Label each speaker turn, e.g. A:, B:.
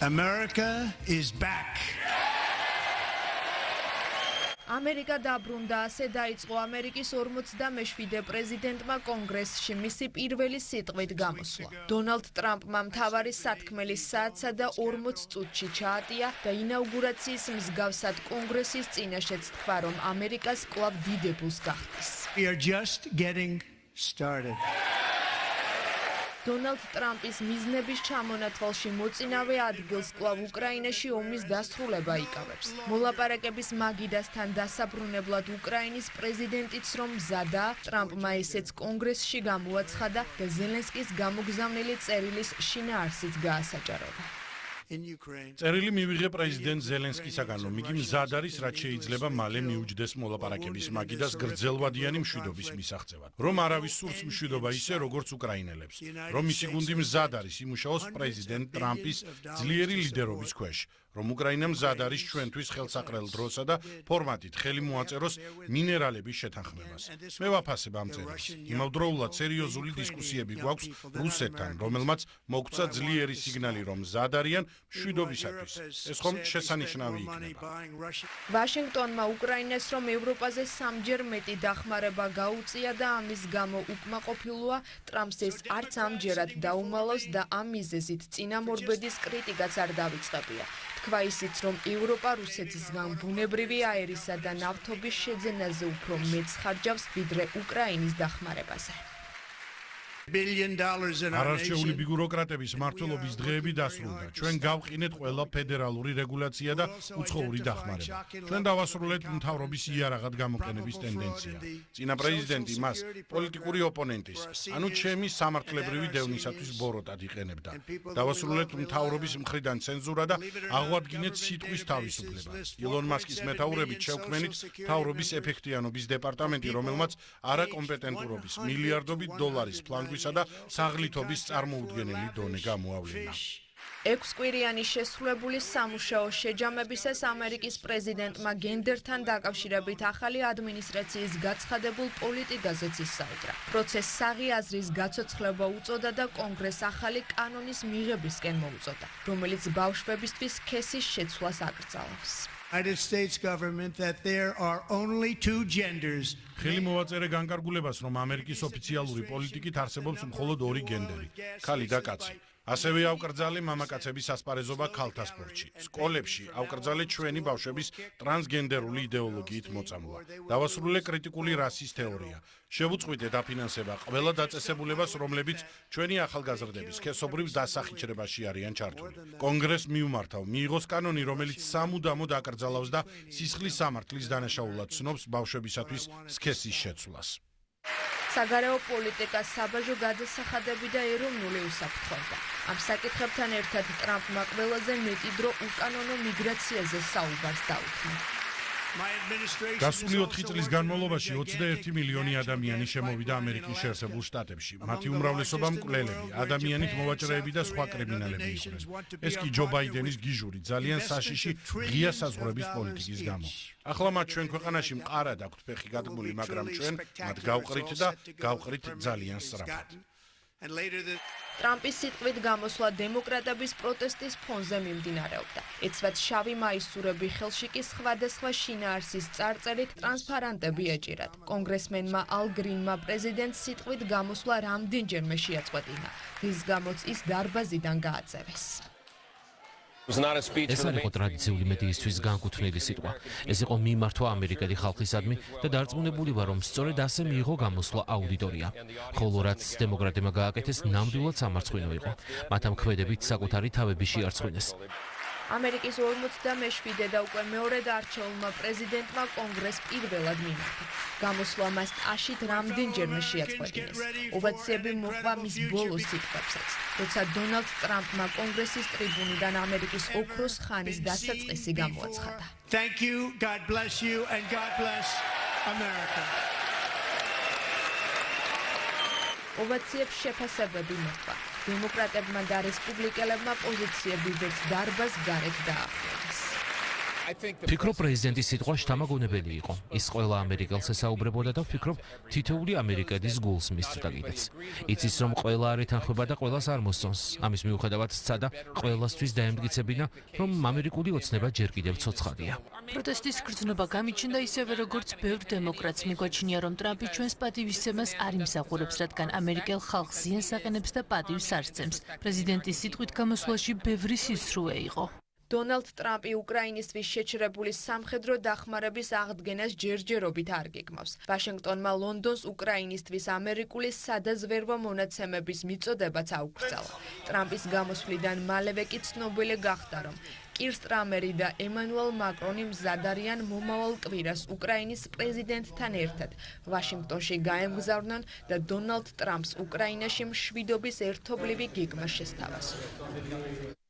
A: America is back.
B: ამერიკა დაბრუნდა, ასე დაიწყო ამერიკის 47 პრეზიდენტმა კონგრესში მისი პირველი სიტყვით გამოსვლა. დონალდ ტრამპმა მთავარი სათქმელის საათსა და 40 წუთში ჩაატია და ინაუგურაციის მსგავსად კონგრესის წინაშეც თქვა, რომ ამერიკას კვლავ დიდებულს გახდის.
A: We are just getting started.
B: დონალდ ტრამპის მიზნების ჩამონათვალში მოწინავე ადგილს კვლავ უკრაინაში ომის დასრულება იკავებს. მოლაპარაკების მაგიდასთან დასაბრუნებლად უკრაინის პრეზიდენტიც რომ მზადაა, ტრამპმა ესეც კონგრესში გამოაცხადა და ზელენსკის გამოგზავნილი წერილის შინაარსიც გაასაჭაროა.
C: წერილი მივიღე პრეზიდენტ ზელენსკისაგან, რომ იგი მზად არის, რაც შეიძლება მალე მიუჯდეს მოლაპარაკების მაგიდას გრძელვადიანი მშვიდობის მისაღწევად. რომ არავის სურს მშვიდობა ისე, როგორც უკრაინელებს. რომ მისი გუნდი მზად არის იმუშაოს პრეზიდენტ ტრამპის ძლიერი ლიდერობის ქვეშ. რომ უკრაინა მზად არის ჩვენთვის ხელსაყრელ დროსა და ფორმატით ხელი მოაწეროს მინერალების შეთანხმებას. მე ვაფასებ ამ წერილს. იმავდროულად სერიოზული დისკუსიები გვაქვს რუსეთთან, რომელმაც მოგცა ძლიერი სიგნალი, რომ მზად არიან მშვიდობისათვის. ეს ხომ შესანიშნავი იქნება.
B: ვაშინგტონმა უკრაინას რომ ევროპაზე სამჯერ მეტი დახმარება გაუწია და ამის გამო უკმაყოფილოა, ტრამპს ეს არც ამჯერად დაუმალავს და ამ მიზეზით წინამორბედის კრიტიკაც არ დავიწყებია. თქვა ისიც, რომ ევროპა რუსეთისგან ბუნებრივი აერისა და ნავთობის შეძენაზე უფრო მეტს ხარჯავს, ვიდრე უკრაინის დახმარებაზე.
C: არარჩეული ბიუროკრატების მმართველობის დღეები დასრულდა. ჩვენ გავყინეთ ყველა ფედერალური რეგულაცია და უცხოური დახმარება. ჩვენ დავასრულეთ მთავრობის იარაღად გამოყენების ტენდენცია. წინა პრეზიდენტი მას პოლიტიკური ოპონენტის, ანუ ჩემი სამართლებრივი დევნისათვის ბოროტად იყენებდა. დავასრულეთ მთავრობის მხრიდან ცენზურა და აღვადგინეთ სიტყვის თავისუფლება. ილონ მასკის მეთაურობით შევქმნით მთავრობის ეფექტიანობის დეპარტამენტი, რომელმაც არაკომპეტენტურობის მილიარდობით დოლარის ფლანგვის და საღლითობის წარმოუდგენელი დონე გამოავლინა.
B: 6 კვირიანი შესრულებული სამუშაო შეჯამებისას ამერიკის პრეზიდენტმა გენდერთან დაკავშირებით ახალი ადმინისტრაციის გაცხადებულ პოლიტიკაზეც ისაუბრა. პროცესს საღი აზრის გაცოცხლება უწოდა და კონგრესს ახალი კანონის მიღებისკენ მოუწოდა, რომელიც ბავშვებისთვის სქესის შეცვლას აკრძალავს.
A: United States government that there are only two genders.
C: ხელი მოვაწერე განკარგულებას, რომ ამერიკის ოფიციალური პოლიტიკით არსებობს მხოლოდ ორი გენდერი, ქალი და კაცი. ასევე ავკრძალე მამაკაცების ასპარეზობა ქალთა სპორტში. სკოლებში ავკრძალე ჩვენი ბავშვების ტრანსგენდერული იდეოლოგიით მოწამვლა. დავასრულე კრიტიკული რასის თეორია. შევუწყვიტე დაფინანსება ყველა დაწესებულებას, რომლებიც ჩვენი ახალგაზრდების სქესობრივ დასახიჩრებაში არიან ჩართული. კონგრესს მიუმართავ, მიიღოს კანონი, რომელიც სამუდამოდ აკრძალავს და სისხლის სამართლის დანაშაულად ცნობს ბავშვებისათვის სქესის შეცვლას.
B: საგარეო პოლიტიკა, საბაჟო გადასახადები და ეროვნული უსაფრთხოება. ამ საკითხებთან ერთად ტრამპმა ყველაზე მეტი დრო უკანონო მიგრაციაზე საუბარს დაუთმო.
C: გასული 4 წლის განმავლობაში 21 მილიონი ადამიანი შემოვიდა ამერიკის შეერთებულ შტატებში. მათი უმრავლესობა მკვლელები, ადამიანით მოვაჭრეები და სხვა კრიმინალები იყვნენ. ეს კი ჯო ბაიდენის გიჟური, ძალიან საშიში ღია საზღვრების პოლიტიკის გამო. ახლა მათ ჩვენ ქვეყანაში მყარად აქვთ ფეხი გადგმული, მაგრამ ჩვენ მათ გავყრით და გავყრით ძალიან სწრაფად.
B: ტრამპის სიტყვით გამოსვლა დემოკრატების პროტესტის ფონზე მიმდინარეობდა. ეცვათ შავი მაისურები, ხელში კი სხვადასხვა შინაარსის წარწერით ტრანსპარანტები ეჭირათ. კონგრესმენმა ალ გრინმა პრეზიდენტს სიტყვით გამოსვლა რამდენჯერმე შეაწყვეტინა, რის გამოც ის დარბაზიდან გააწევეს.
D: ეს არ იყო ტრადიციული მედიისთვის განკუთვნილი სიტყვა. ეს იყო მიმართვა ამერიკელი ხალხისადმი და დარწმუნებული ვარ, რომ სწორედ ასე მიიღო გამოსვლა აუდიტორია. ხოლო რაც დემოკრატებმა გააკეთეს, ნამდვილად სამარცხვინო იყო. მათ ამ ქმედებით საკუთარი თავები შეარცხვინეს.
B: ამერიკის 47 და უკვე მეორედ არჩეულმა პრეზიდენტმა კონგრესს პირველად მიმართა. გამოსვლა მას ტაშით რამდენჯერმე შეაწყვეტინეს. ოვაციები მოყვა მის ბოლოს სიტყვებსაც, როცა დონალდ ტრამპმა კონგრესის ტრიბუნიდან ამერიკის ოქროს ხანის დასაწყისი გამოაცხადა.
A: Thank you, God bless you, and God bless America.
B: ოვაციებს შეფასებები მოყვა. დემოკრატებმა და რესპუბლიკელებმა პოზიციები ვერც დარბაზ გარეთ დაახლოვეს.
D: ფიქრობ პრეზიდენტის სიტყვა შთამაგონებელი იყო. ის ყველა ამერიკელს ესაუბრებოდა და ვფიქრობ თითოეული ამერიკელის გულს მისწვდა კიდეც. იცის რომ ყველა არ ეთანხმება და ყველას არ მოსწონს. ამის მიუხედავად სცადა ყველასთვის დაემტკიცებინა, რომ ამერიკული ოცნება ჯერ კიდევ ცოცხალია.
E: პროტესტის გრძნობა გამიჩნდა ისევე როგორც ბევრ დემოკრატს მიგვაჩნია, რომ ტრამპი ჩვენს პატივისცემას არ იმსახურებს, რადგან ამერიკელ ხალხს ზიანს აყენებს და პატივს არ სცემს. პრეზიდენტის სიტყვით გამოსვლაში ბევრი სისრუე იყო.
B: დონალდ ტრამპი უკრაინისთვის შეჩერებული სამხედრო დახმარების აღდგენას ჯერჯერობით არ გეგმავს. ვაშინგტონმა ლონდონს უკრაინისთვის ამერიკული სადაზვერვო მონაცემების მიწოდებაც აუგრძალა. ტრამპის გამოსვლიდან მალევე კი ცნობილი გახდა, რომ კირ სტარმერი და ემანუელ მაკრონი მზად არიან მომავალ კვირას უკრაინის პრეზიდენტთან ერთად ვაშინგტონში გაემგზავრნენ და დონალდ ტრამპს უკრაინაში მშვიდობის ერთობლივი გეგმა შესთავაზა.